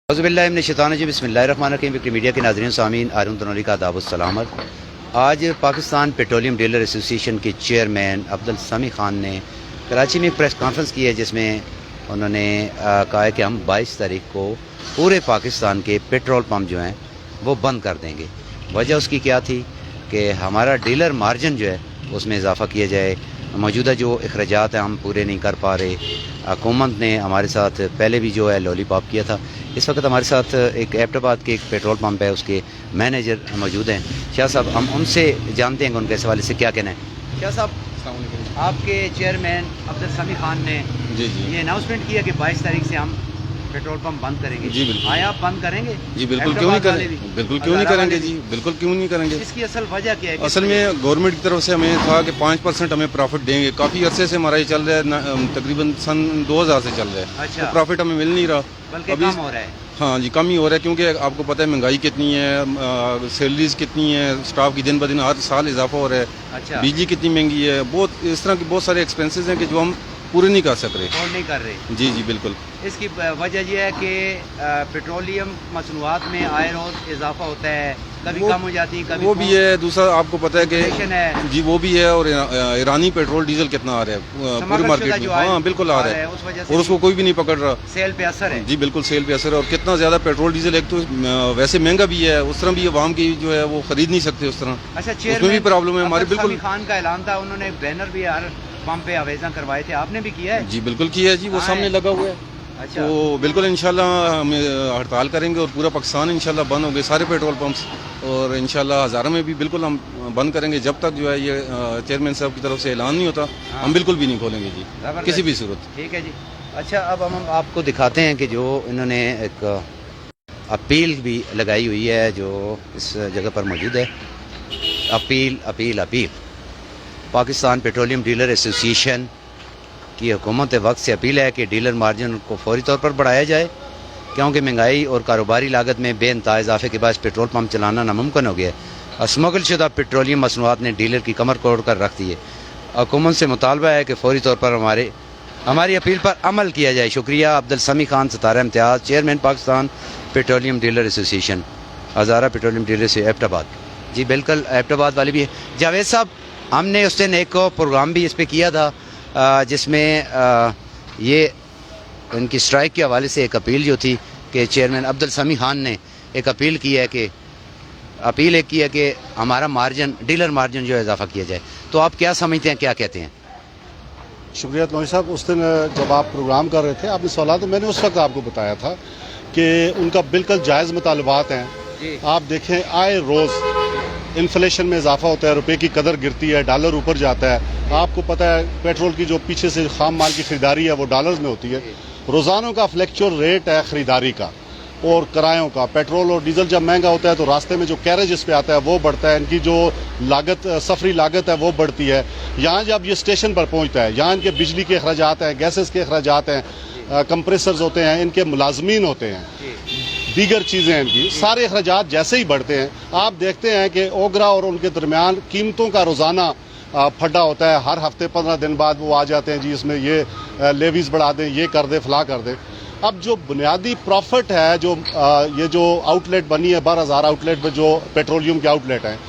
औज़ुबिल्लाहि बिस्मिल्लाहिर्रहमानिर्रहीम। Victory media के नाज़रीन सामीन आरून तनोली का आदाब सलामत। आज पाकिस्तान पेट्रोलियम डीलर एसोसिएशन के चेयरमैन अब्दुल समी खान ने कराची में एक प्रेस कॉन्फ्रेंस की है, जिसमें उन्होंने कहा है कि हम 22 तारीख को पूरे पाकिस्तान के पेट्रोल पम्प जो हैं वो बंद कर देंगे। वजह उसकी क्या थी कि हमारा डीलर मार्जिन जो है उसमें इजाफ़ा किया जाए। मौजूदा जो अखराजात हैं हम पूरे नहीं कर पा रहे। हुकूमत ने हमारे साथ पहले भी जो है लॉलीपॉप किया था। इस वक्त हमारे साथ एक एबटाबाद के एक पेट्रोल पंप है, उसके मैनेजर मौजूद हैं। शाह साहब, हम उनसे जानते हैं कि उनके इस हवाले से क्या कहना है। शाह साहब, आपके चेयरमैन अब्दुल समी खान ने ये अनाउंसमेंट किया कि 22 तारीख से हम पेट्रोल पंप बंद करेंगे। जी बिल्कुल। आया आप बंद करेंगे? जी बिल्कुल, क्यों नहीं करेंगे, बिल्कुल क्यों नहीं करेंगे जी, बिल्कुल क्यों नहीं करेंगे। इसकी असल वजह क्या है? असल में गवर्नमेंट की तरफ से हमें था कि 5% हमें प्रॉफिट देंगे। काफ़ी अरसे से हमारा ये चल रहा है, तकरीबन सन 2000 से चल रहा है। अच्छा। तो प्रॉफिट हमें मिल नहीं रहा, बल्कि अभी कम हो रहा है। हाँ जी, कम ही हो रहा है, क्योंकि आपको पता है महंगाई कितनी है, सैलरीज कितनी है, स्टाफ की दिन ब दिन हर साल इजाफा हो रहा है। अच्छा। बिजली कितनी महंगी है, बहुत इस तरह के बहुत सारे एक्सपेंसेस हैं कि जो हम पूरे नहीं कर सक रहे। और नहीं कर रहे। जी जी बिल्कुल। इसकी वजह यह है कि पेट्रोलियम मसनूआत में आए रोज इजाफा होता है, कभी कम हो जाती है, कभी वो भी है। दूसरा आपको पता है कि है। जी वो भी है, और ईरानी पेट्रोल डीजल कितना आ रहा है पूरी मार्केट में। हाँ बिल्कुल आ रहा है, उस वजह से और उसको कोई भी नहीं पकड़ रहा। सेल पे असर है। जी बिल्कुल, सेल पे असर है। और कितना ज़्यादा पेट्रोल डीजल, एक तो वैसे महंगा भी है, उस तरह भी आवाम की जो है वो खरीद नहीं सकते उस तरह। अच्छा, उसमें भी प्रॉब्लम है हमारे। बिल्कुल, खान का ऐलान था, उन्होंने बैनर भी हर पंप पे आवेदन करवाए थे, आपने भी किया है? जी बिल्कुल किया है जी, वो सामने लगा हुआ है। अच्छा। तो बिल्कुल इंशाल्लाह हम हड़ताल करेंगे और पूरा पाकिस्तान इंशाल्लाह बंद होंगे, सारे पेट्रोल पंप्स, और इंशाल्लाह हज़ारों में भी बिल्कुल हम बंद करेंगे जब तक जो है ये चेयरमैन साहब की तरफ से ऐलान नहीं होता। हम बिल्कुल भी नहीं खोलेंगे जी, किसी भी सूरत। ठीक है जी। अच्छा, अब हम आपको दिखाते हैं कि जो इन्होंने एक अपील भी लगाई हुई है, जो इस जगह पर मौजूद है। Appeal appeal appeal Pakistan petroleum dealer association की हुकूमत वक्त से अपील है कि डीलर मार्जिन को फौरी तौर पर बढ़ाया जाए, क्योंकि महंगाई और कारोबारी लागत में बेइंतहा इजाफे के बाद पेट्रोल पंप चलाना नामुमकिन हो गया है। स्मगल शुदा पेट्रोलियम मसनूआत ने डीलर की कमर तोड़ कर रख दी है। हुकूमत से मुतालबा है कि फौरी तौर पर हमारी अपील पर अमल किया जाए। शुक्रिया। Abdul Sami Khan, Sitara Imtiaz, chairman Pakistan petroleum dealer association, Hazara petroleum dealer से एबटाबाद। जी बिल्कुल, एबटाबाद वाली भी है। जावेद साहब, हमने उस दिन एक प्रोग्राम भी इस पर किया था, जिसमें ये इनकी स्ट्राइक के हवाले से एक अपील जो थी कि चेयरमैन अब्दुल समी खान ने एक अपील की है कि हमारा मार्जिन, डीलर मार्जिन जो है इजाफा किया जाए। तो आप क्या समझते हैं, क्या कहते हैं? शुक्रिया तनोई साहब। उस दिन जब आप प्रोग्राम कर रहे थे, आपने सवाल, तो मैंने उस वक्त आपको बताया था कि उनका बिल्कुल जायज़ मुतालबात हैं। आप देखें, आए रोज़ इन्फ्लेशन में इजाफा होता है, रुपए की कदर गिरती है, डॉलर ऊपर जाता है। आपको पता है पेट्रोल की जो पीछे से खाम माल की खरीदारी है वो डॉलर्स में होती है। रोज़ाना का फ्लैक्चुअल रेट है खरीदारी का और किरायों का। पेट्रोल और डीजल जब महंगा होता है तो रास्ते में जो कैरेज इस पे आता है वो बढ़ता है, इनकी जो लागत, सफरी लागत है वो बढ़ती है। यहाँ जब ये स्टेशन पर पहुँचता है, यहाँ इनके बिजली के अखराजात हैं, गैसेस के अखराजात हैं, कंप्रेसर्स होते हैं, इनके मुलाजमीन होते हैं, दीगर चीज़ें, इनकी सारे अखराजात जैसे ही बढ़ते हैं, आप देखते हैं कि ओगरा और उनके दरमियान कीमतों का रोज़ाना फड्डा होता है। हर हफ्ते 15 दिन बाद वो आ जाते हैं, जी इसमें ये लेवीज बढ़ा दें, ये कर दे, फला कर दे। अब जो बुनियादी प्रॉफिट है, जो ये जो आउटलेट बनी है 12,000 आउटलेट में, जो पेट्रोलियम के आउटलेट हैं,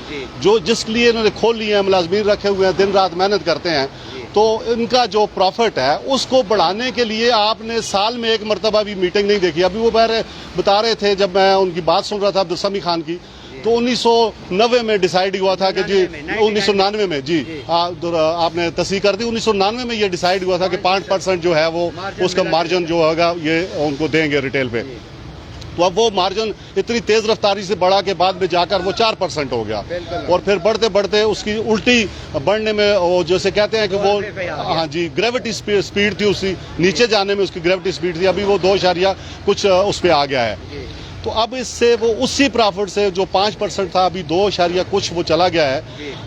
जो जिसके लिए इन्होंने खोल लिए हैं, मुलाजमीन रखे हुए हैं, दिन रात मेहनत करते हैं, तो इनका जो प्रॉफिट है उसको बढ़ाने के लिए आपने साल में एक मरतबा भी मीटिंग नहीं देखी। अभी वो बता रहे थे, जब मैं उनकी बात सुन रहा था अब्दुल समी खान की, तो 1990 में डिसाइड हुआ था कि जी 1999 में जी आपने तस्दीक कर दी, 1999 में ये डिसाइड हुआ था कि 5% जो है वो उसका मार्जिन जो होगा ये उनको देंगे रिटेल पे। तो अब वो मार्जिन इतनी तेज रफ्तारी से बढ़ा के बाद में जाकर वो 4% हो गया, और फिर बढ़ते बढ़ते उसकी उल्टी बढ़ने में, वो जैसे कहते हैं कि वो, हाँ जी, ग्रेविटी स्पीड थी, उसकी नीचे जाने में उसकी ग्रेविटी स्पीड थी, अभी वो 2 कुछ उस पर आ गया है। तो अब इससे वो उसी प्रॉफिट से जो 5% था, अभी 2 कुछ वो चला गया है,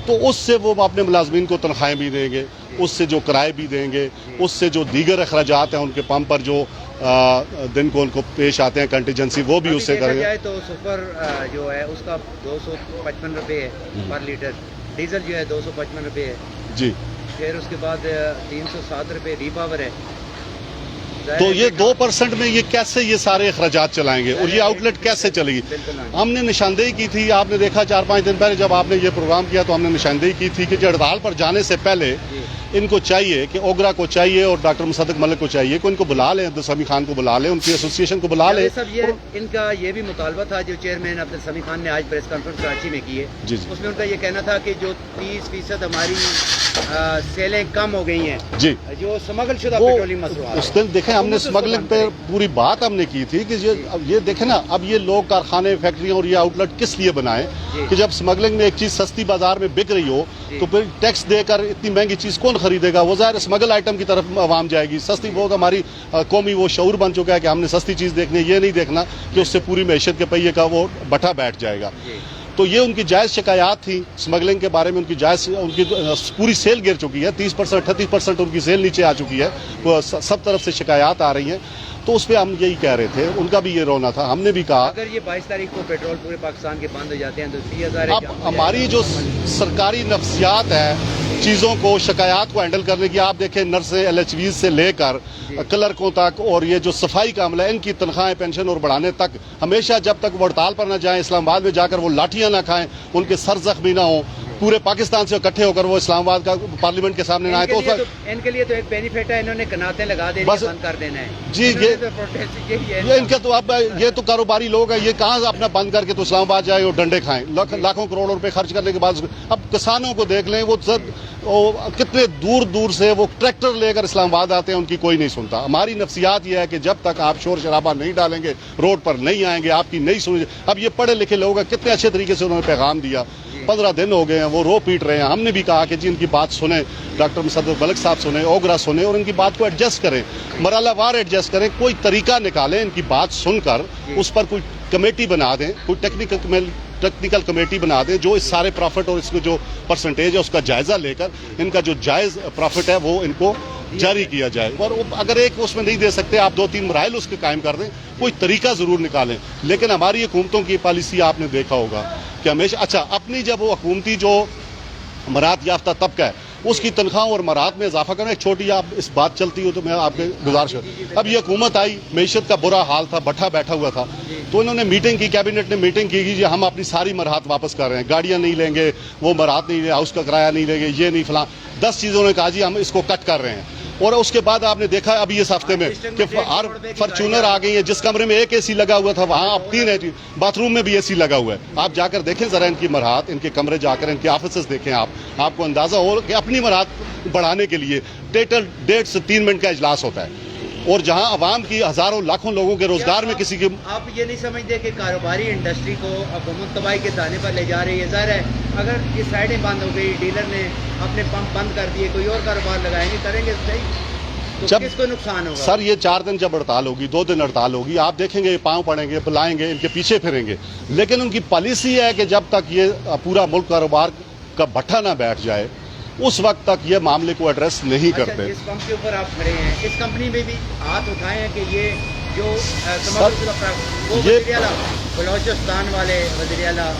तो उससे वो अपने मुलाजमीन को तनख्वाहें भी देंगे, उससे जो किराए भी देंगे, उससे जो दीगर अखराजात हैं उनके पंप पर जो दिन को उनको पेश आते हैं कंटीजेंसी, वो भी उससे करेंगे। तो सुपर जो है उसका 255 रुपये है पर लीटर, डीजल जो है 255 रुपये है जी। फिर उसके बाद 307 रुपये री पावर है, तो ये 2% में ये कैसे ये सारे अखराजात चलाएंगे और ये आउटलेट कैसे चलेगी। हमने निशानदेही की थी, आपने देखा 4-5 दिन पहले जब आपने ये प्रोग्राम किया तो हमने निशानदेही की थी कि हड़ताल पर जाने से पहले इनको चाहिए कि ओगरा को चाहिए और डॉक्टर मुसद्दक मलिक को चाहिए कि इनको बुला लें, अब्दुल समी खान को बुला लें, उनकी एसोसिएशन को बुला लें। सब ये इनका ये भी मुतालबा था जो चेयरमैन अब्दुल समी खान ने आज प्रेस कॉन्फ्रेंस कराची में की है, उसमें उनका ये कहना था कि जो 30% हमारी सेलें कम हो गई हैं जी, जो स्मगल शुदा पेट्रोलियम मसरूआत, उस दिन देखें हमने स्मगलिंग पे पूरी बात हमने की थी कि ये देखें ना, अब ये लोग कारखाने फैक्ट्रियां और ये आउटलेट किस लिए बनाए कि जब स्मगलिंग में एक चीज सस्ती बाजार में बिक रही हो तो फिर टैक्स देकर इतनी महंगी चीज कौन खरीदेगा। वो ज़ाहिर स्मगल आइटम की तरफ आवाम जाएगी। सस्ती वो हमारी कौमी वो शऊर बन चुका है कि हमने सस्ती चीज देखनी है, ये नहीं देखना कि उससे पूरी मैशत के पहिए का वो बटा बैठ जाएगा। तो ये उनकी जायज़ शिकायत थी स्मगलिंग के बारे में, उनकी जायज़ उनकी पूरी सेल गिर चुकी है, 30% 38% उनकी सेल नीचे आ चुकी है, वो सब तरफ से शिकायत आ रही हैं। तो उस पर हम यही कह रहे थे, उनका भी ये रोना था। हमने भी कहा अगर ये 22 तारीख को पेट्रोल पूरे पाकिस्तान के बंद हो जाते हैं तो 30,000 अब हमारी जो सरकारी नफ्सियात है चीज़ों को शिकायत को हैंडल करने की, आप देखें नर्सें LHVs से लेकर क्लर्कों तक और ये जो सफाई का अमला है इनकी तनख्वाहें पेंशन और बढ़ाने तक हमेशा जब तक वो हड़ताल पर ना जाएं, इस्लामाबाद में जाकर वो लाठियां ना खाएं, उनके सर जख्मी ना हो, पूरे पाकिस्तान से इकट्ठे होकर वो इस्लामाबाद का पार्लियामेंट के सामने ना आए तो इनके लिए तो एक बेनिफिट है, इन्होंने कनातें लगा देनी, बंद कर देना है जी। ये इनका तो अब ये तो कारोबारी लोग हैं, ये कहाँ अपना बंद करके तो इस्लामाबाद जाए और डंडे खाएं, लाखों करोड़ों रुपए खर्च करने के बाद। अब किसानों को देख लें, वो कितने दूर दूर से वो ट्रैक्टर लेकर इस्लामाबाद आते हैं, उनकी कोई नहीं सुनता। हमारी नफ्सियात ये है कि जब तक आप शोर शराबा नहीं डालेंगे, रोड पर नहीं आएंगे, आपकी नहीं सुनेंगे। अब ये पढ़े लिखे लोग हैं, कितने अच्छे तरीके से उन्होंने पैगाम दिया, 15 दिन हो गए हैं वो रो पीट रहे हैं। हमने भी कहा कि जी इनकी बात सुने, डॉक्टर मुसद्दक मलिक साहब सुने, ओगरा सुने और इनकी बात को एडजस्ट करें, मरहलावार एडजस्ट करें, कोई तरीका निकालें, इनकी बात सुनकर उस पर कोई कमेटी बना दें, कोई टेक्निकल कमेटी बना दें जो इस सारे प्रॉफिट और इसको जो परसेंटेज है उसका जायजा लेकर इनका जो जायज़ प्रॉफिट है वो इनको जारी किया जाए। और अगर एक उसमें नहीं दे सकते, आप 2-3 मराइल उसके कायम कर दें, कोई तरीका ज़रूर निकालें। लेकिन हमारी हुकूमतों की पॉलिसी आपने देखा होगा कि हमेशा अच्छा अपनी जब वो हुकूमती जो मराहत याफ्ता तबका है उसकी तनख्वाह और मराहत में इजाफा करना। एक छोटी आप इस बात चलती हो तो मैं आपके गुजारिश कर, अब ये हुकूमत आई, मईशत का बुरा हाल था, भट्ठा बैठा हुआ था, तो इन्होंने मीटिंग की, कैबिनेट ने मीटिंग की कि हम अपनी सारी मराहत वापस कर रहे हैं, गाड़ियाँ नहीं लेंगे, वो मराहत नहीं, हाउस का किराया नहीं लेंगे, ये नहीं फलां, 10 चीज़ों ने कहा जी हम इसको कट कर रहे हैं। और उसके बाद आपने देखा अभी इस हफ्ते में कि फॉर्च्यूनर आ गई है, जिस कमरे में एक AC लगा हुआ था वहां अब 3 है, बाथरूम में भी AC लगा हुआ है। आप जाकर देखें जरा इनकी मराहत, इनके कमरे जाकर इनके ऑफिस देखें, आपको अंदाजा हो कि अपनी मराहत बढ़ाने के लिए टोटल 1.5 से 3 मिनट का इजलास होता है और जहां आवाम की हजारों लाखों लोगों के रोजगार में किसी के। आप ये नहीं समझते कि कारोबारी इंडस्ट्री को हुकूमत तबाही के दाने पर ले जा रही है? ज़ाहिर है अगर ये साइडें बंद हो गई, डीलर ने अपने पंप बंद कर दिए, कोई और कारोबार लगाएंगे, करेंगे सही, तो जब किसको नुकसान होगा? सर ये 4 दिन जब हड़ताल होगी, 2 दिन हड़ताल होगी, आप देखेंगे पाँव पड़ेंगे, बुलाएंगे, इनके पीछे फिरेंगे, लेकिन उनकी पॉलिसी है कि जब तक ये पूरा मुल्क कारोबार का भट्ठा ना बैठ जाए उस वक्त तक ये मामले को एड्रेस नहीं करते। इस पंप के ऊपर आप खड़े हैं, इस कंपनी में भी हाथ उठाए हैं कि ये जो बलोचिस्तान वाले वज़ीर आला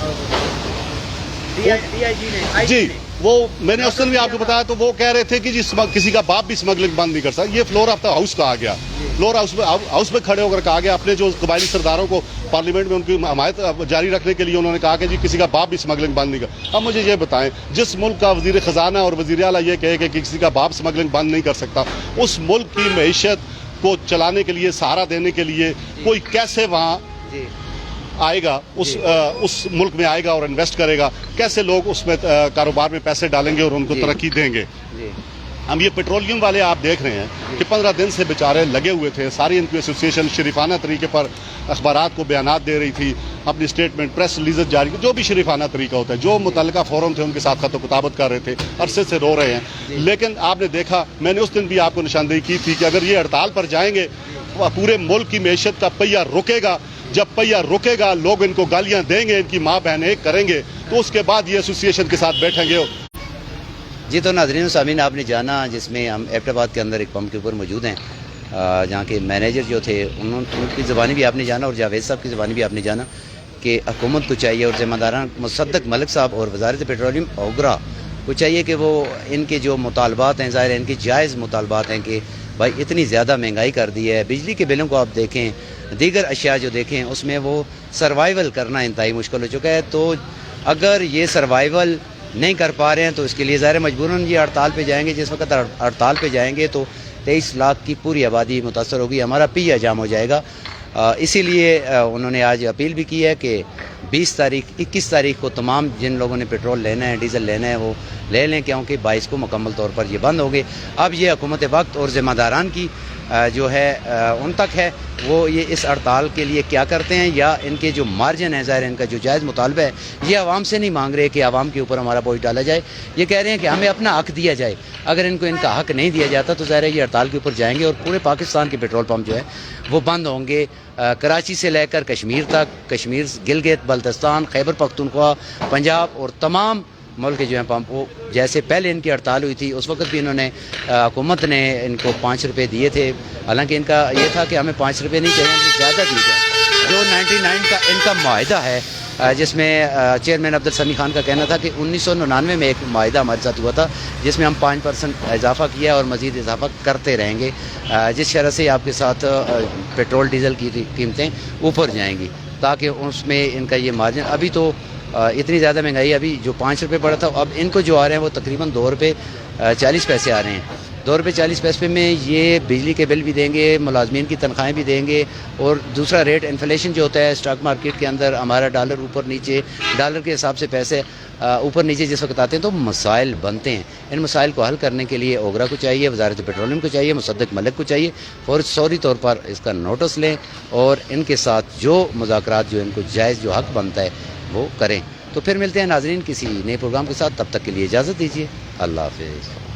DIG ने जी वो मैंने उस दिन भी आपको बताया, तो वो कह रहे थे कि जी किसी का बाप भी स्मगलिंग बंद नहीं कर सकता। ये फ्लोर ऑफ द हाउस कहा गया, फ्लोर हाउस में खड़े होकर कहा गया, अपने जो कबायली सरदारों को पार्लियामेंट में उनकी हमायत जारी रखने के लिए उन्होंने कहा कि जी किसी का बाप भी स्मगलिंग बंद नहीं कर। अब मुझे ये बताएं, जिस मुल्क का वज़ीर ख़जाना और वज़ीर आला ये कहे कि किसी का बाप स्मगलिंग बंद नहीं कर सकता, उस मुल्क की मईशत को चलाने के लिए, सहारा देने के लिए कोई कैसे वहाँ आएगा, उस मुल्क में आएगा और इन्वेस्ट करेगा, कैसे लोग उसमें कारोबार में पैसे डालेंगे और उनको तरक्की देंगे। हम ये पेट्रोलियम वाले आप देख रहे हैं कि 15 दिन से बेचारे लगे हुए थे, सारी इनकी एसोसिएशन शरीफाना तरीके पर अखबारात को बयानात दे रही थी, अपनी स्टेटमेंट प्रेस रिलीज जारी, जो भी शरीफाना तरीका होता है, जो मुतल्लिका फोरम थे उनके साथ खत किताबत कर रहे थे, अरसे से रो रहे हैं। लेकिन आपने देखा, मैंने उस दिन भी आपको निशानदेही की थी कि अगर ये हड़ताल पर जाएंगे पूरे मुल्क की मैशत का पहिया रुकेगा, जब पहिया रुकेगा लोग इनको गालियां देंगे, इनकी माँ बहन एक करेंगे, तो उसके बाद ये एसोसिएशन के साथ बैठेंगे। जी तो नाज़रीन सामीन आपने जाना जिसमें हम एबटाबाद के अंदर एक पंप के ऊपर मौजूद हैं, जहाँ के मैनेजर जो थे उनकी ज़बानी भी आपने जाना और जावेद साहब की ज़बानी भी आपने जाना कि हुकूमत को चाहिए और ज़िम्मेदारान मुसद्दक मलिक साहब और वज़ारत पेट्रोलियम ओगरा کو چاہیے کہ وہ ان کے جو مطالبات ہیں، ظاہر ہے ان کے جائز مطالبات ہیں کہ بھائی اتنی زیادہ مہنگائی کر دی ہے، بجلی کے بلوں کو آپ دیکھیں، دیگر اشیاء جو دیکھیں اس میں وہ سروائیول کرنا انتہائی مشکل ہو چکا ہے. تو اگر یہ سروائیول نہیں کر پا رہے ہیں تو اس کے لیے ظاہر مجبوراً یہ ہڑتال پہ جائیں گے. جس وقت ہڑتال پہ جائیں گے تو 23 لاکھ کی پوری آبادی متاثر ہوگی، ہمارا پیا جام ہو جائے گا. اسی لیے انہوں نے آج اپیل بھی کی ہے کہ 21 تاریخ کو تمام جن لوگوں نے پیٹرول لینا ہے، ڈیزل لینا ہے، وہ لے لیں، کیونکہ 22 کو مکمل طور پر یہ بند ہوگی. اب یہ حکومت وقت اور ذمہ داران کی جو ہے ان تک ہے وہ یہ اس ہڑتال کے لیے کیا کرتے ہیں، یا ان کے جو مارجن ہے، ظاہر ان کا جو جائز مطالبہ ہے، یہ عوام سے نہیں مانگ رہے کہ عوام کے اوپر ہمارا بوجھ ڈالا جائے. یہ کہہ رہے ہیں کہ ہمیں اپنا حق دیا جائے. اگر ان کو ان کا حق نہیں دیا جاتا تو ظاہر ہے یہ ہڑتال کے اوپر جائیں گے اور پورے پاکستان کے پیٹرول پمپ جو ہے وہ بند ہوں گے. کراچی سے لے کر کشمیر تک، کشمیر، گلگت، بلتستان، خیبر پختونخوا، پنجاب اور تمام ملک جو ہیں پمپ، وہ جیسے پہلے ان کی ہڑتال ہوئی تھی اس وقت بھی انہوں نے حکومت نے ان کو 5 روپے دیے تھے. حالانکہ ان کا یہ تھا کہ ہمیں 5 روپے نہیں چاہیے، ہمیں زیادہ دیے جائیں. جو 99 کا ان کا معاہدہ ہے، جس میں چیئرمین عبدالسمیع خان کا کہنا تھا کہ 1999 میں ایک معاہدہ ہمارے ساتھ ہوا تھا جس میں ہم 5% اضافہ کیا اور مزید اضافہ کرتے رہیں گے، جس شرح سے آپ کے ساتھ پیٹرول ڈیزل کی قیمتیں اوپر جائیں گی، تاکہ اس میں ان کا یہ مارجن، ابھی تو اتنی زیادہ مہنگائی، ابھی جو 5 روپے پڑا تھا اب ان کو جو آ رہے ہیں وہ تقریباً 2 روپے 40 پیسے آ رہے ہیں. 2 روپے 40 پیسے میں یہ بجلی کے بل بھی دیں گے، ملازمین کی تنخواہیں بھی دیں گے، اور دوسرا ریٹ انفلیشن جو ہوتا ہے اسٹاک مارکیٹ کے اندر، ہمارا ڈالر اوپر نیچے، ڈالر کے حساب سے پیسے اوپر نیچے جس وقت آتے ہیں تو مسائل بنتے ہیں. ان مسائل کو حل کرنے کے لیے اوگرا کو چاہیے، وزارت پیٹرولیم کو چاہیے، مصدق ملک کو چاہیے فوری طور پر اس کا نوٹس لیں اور ان کے ساتھ جو مذاکرات جو ان کو جائز جو حق بنتا ہے وہ کریں. تو پھر ملتے ہیں ناظرین کسی نئے پروگرام کے ساتھ، تب تک کے لیے اجازت دیجیے. اللہ حافظ.